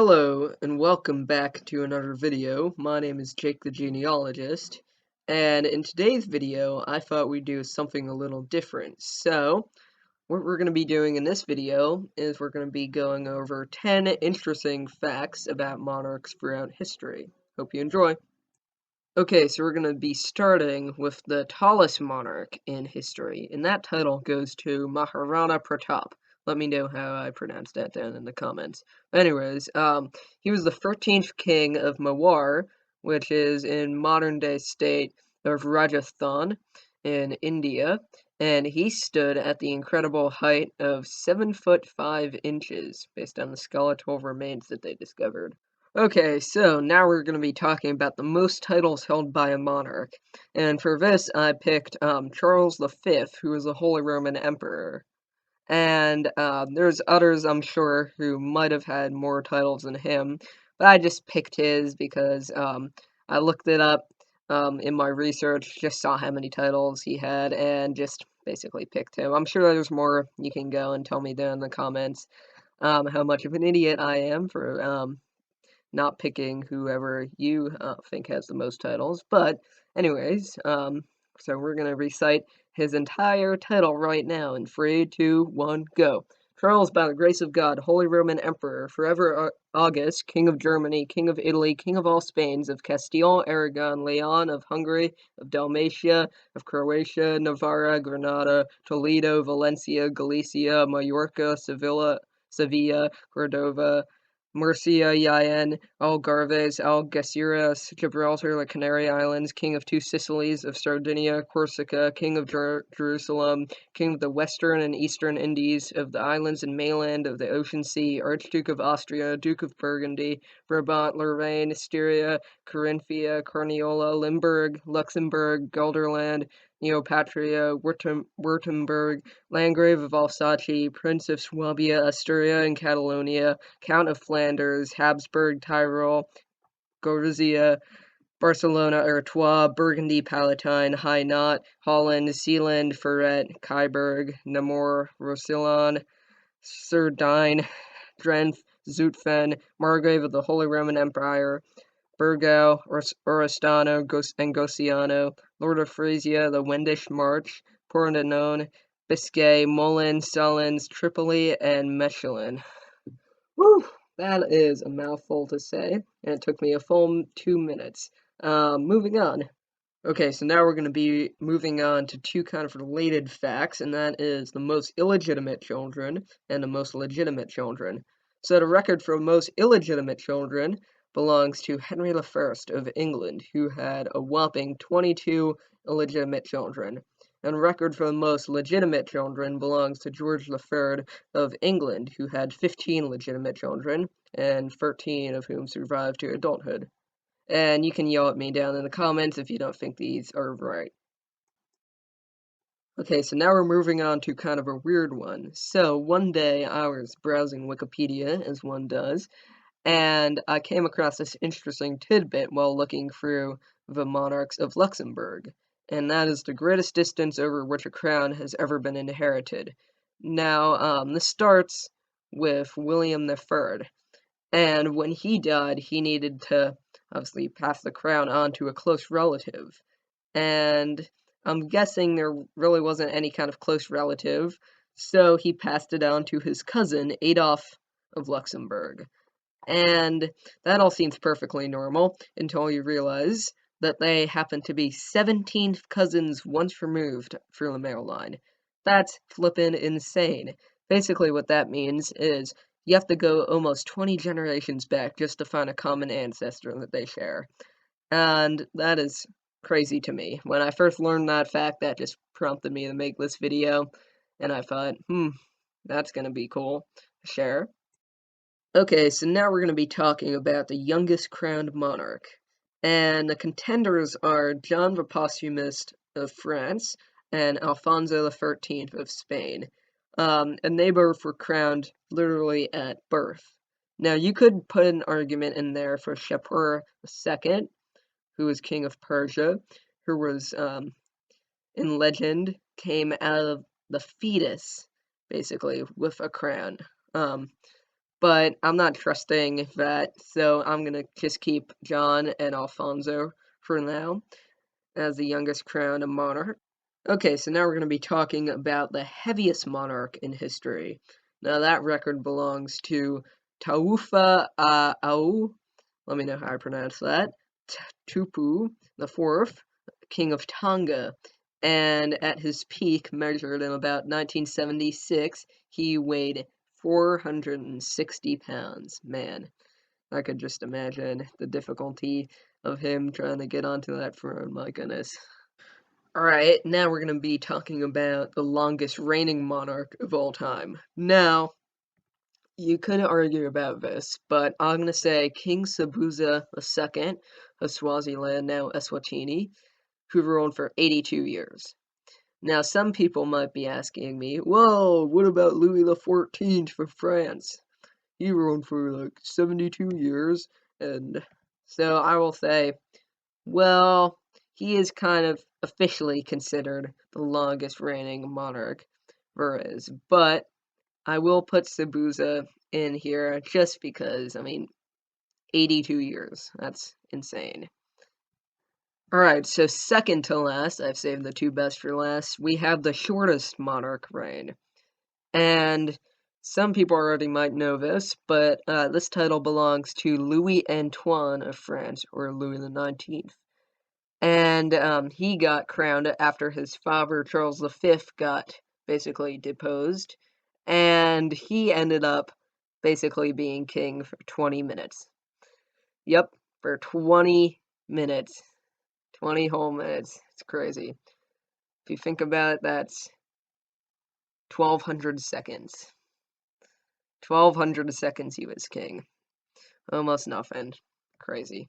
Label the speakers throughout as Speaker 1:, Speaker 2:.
Speaker 1: Hello, and welcome back to another video. My name is Jake the Genealogist, and in today's video, I thought we'd do something a little different. So, what we're going to be doing in this video is we're going to be going over 10 interesting facts about monarchs throughout history. Hope you enjoy. Okay, so we're going to be starting with the tallest monarch in history, and that title goes to Maharana Pratap. Let me know how I pronounced that down in the comments. Anyways, he was the 13th king of Mewar, which is in modern-day state of Rajasthan in India, and he stood at the incredible height of 7 foot 5 inches, based on the skeletal remains that they discovered. Okay, so now we're going to be talking about the most titles held by a monarch. And for this, I picked Charles V, who was the Holy Roman Emperor. And there's others, I'm sure, who might have had more titles than him. But I just picked his because I looked it up in my research, just saw how many titles he had, and just basically picked him. I'm sure there's more. You can go and tell me down in the comments how much of an idiot I am for not picking whoever you think has the most titles. But anyways, so we're going to recite his entire title right now in 3, 2, 1, go. Charles, by the grace of God, Holy Roman Emperor, forever August, King of Germany, King of Italy, King of all Spains, of Castile, Aragon, Leon, of Hungary, of Dalmatia, of Croatia, Navarra, Granada, Toledo, Valencia, Galicia, Majorca, Sevilla, Cordova, Murcia, Jaen, Algarves, Algeciras, Gibraltar, the Canary Islands, King of two Sicilies, of Sardinia, Corsica, King of Jerusalem, King of the Western and Eastern Indies, of the islands and mainland of the Ocean Sea, Archduke of Austria, Duke of Burgundy, Brabant, Lorraine, Styria, Carinthia, Carniola, Limburg, Luxembourg, Gelderland, Neopatria, Württemberg, Landgrave of Alsace, Prince of Swabia, Asturia and Catalonia, Count of Flanders, Habsburg, Tyrol, Gorizia, Barcelona, Artois, Burgundy, Palatine, Hainaut, Holland, Sealand, Ferret, Kyburg, Namur, Roussillon, Cerdagne, Drenthe, Zutphen, Margrave of the Holy Roman Empire, Burgau, Oristano, and Gociano, Lord of Frisia, the Wendish March, Pordenone, Biscay, Moulins, Salins, Tripoli, and Mechlin. Whew, that is a mouthful to say, and it took me a full 2 minutes. Moving on. Okay, so now we're going to be moving on to two kind of related facts, and that is the most illegitimate children and the most legitimate children. So the record for most illegitimate children belongs to Henry I of England, who had a whopping 22 illegitimate children. And the record for the most legitimate children belongs to George III of England, who had 15 legitimate children, and 13 of whom survived to adulthood. And you can yell at me down in the comments if you don't think these are right. Okay, so now we're moving on to kind of a weird one. So one day I was browsing Wikipedia, as one does, and I came across this interesting tidbit while looking through the monarchs of Luxembourg, and that is the greatest distance over which a crown has ever been inherited. Now, this starts with William III, and when he died, he needed to obviously pass the crown on to a close relative. And I'm guessing there really wasn't any kind of close relative, so he passed it on to his cousin, Adolf of Luxembourg. And that all seems perfectly normal until you realize that they happen to be 17th cousins once removed through the male line. That's flippin' insane. Basically what that means is you have to go almost 20 generations back just to find a common ancestor that they share. And that is crazy to me. When I first learned that fact, that just prompted me to make this video, and I thought, that's gonna be cool to share. Okay, so now we're going to be talking about the youngest crowned monarch. And the contenders are John the Posthumous of France and Alfonso XIII of Spain. And they both were crowned literally at birth. Now, you could put an argument in there for Shapur II, who was king of Persia, who was, in legend, came out of the fetus, basically, with a crown. but I'm not trusting that, so I'm gonna just keep John and Alfonso for now as the youngest crowned monarch. Okay, so now we're going to be talking about the heaviest monarch in history. Now that record belongs to Taufa Au, let me know how I pronounce that, Tupu the Fourth, King of Tonga. And at his peak, measured in about 1976, he weighed 460 pounds. Man, I could just imagine the difficulty of him trying to get onto that throne, my goodness. Alright, now we're going to be talking about the longest reigning monarch of all time. Now, you could argue about this, but I'm going to say King Sabuza II of Swaziland, now Eswatini, who ruled for 82 years. Now, some people might be asking me, whoa, what about Louis XIV of France? He ruled for like 72 years, and so I will say, well, he is kind of officially considered the longest reigning monarch there is, but I will put Sabuza in here just because, I mean, 82 years. That's insane. Alright, so second to last, I've saved the two best for last, we have the shortest monarch reign. And some people already might know this, but this title belongs to Louis-Antoine of France, or Louis XIX. And he got crowned after his father, Charles V, got basically deposed, and he ended up basically being king for 20 minutes. Yep, for 20 minutes. 20 whole minutes. It's crazy. If you think about it, that's 1,200 seconds. 1,200 seconds he was king. Almost nothing. Crazy.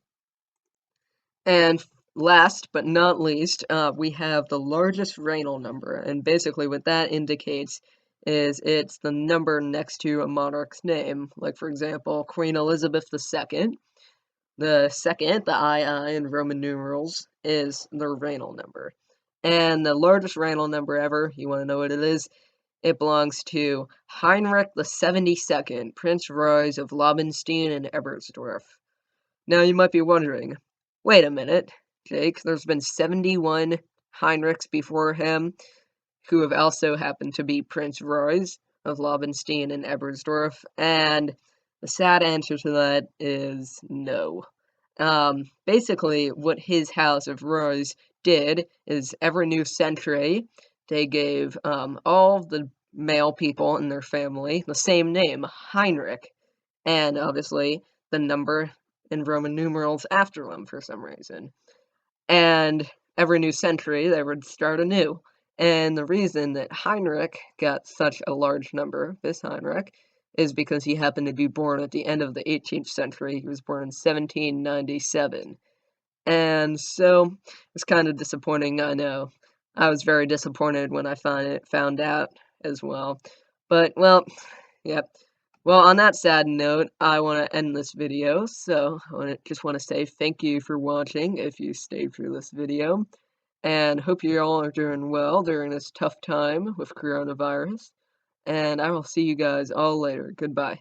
Speaker 1: And last but not least, we have the largest Regnal number, and basically what that indicates is it's the number next to a monarch's name. Like, for example, Queen Elizabeth II. The second, the II in Roman numerals, is the Regnal number. And the largest Regnal number ever, you want to know what it is? It belongs to Heinrich the 72nd, Prince Royce of Lobenstein and Ebersdorf. Now you might be wondering, wait a minute, Jake, there's been 71 Heinrichs before him who have also happened to be Prince Royce of Lobenstein and Ebersdorf, and the sad answer to that is no. Basically, what his house of Royce did is every new century, they gave all the male people in their family the same name, Heinrich, and obviously the number in Roman numerals after them for some reason. And every new century, they would start anew. And the reason that Heinrich got such a large number, this Heinrich, is because he happened to be born at the end of the 18th century. He was born in 1797. And so it's kind of disappointing, I know. I was very disappointed when I found out as well. But, well, yep. Well, on that sad note, I want to end this video, so I just want to say thank you for watching if you stayed through this video, and hope you all are doing well during this tough time with coronavirus, and I will see you guys all later. Goodbye.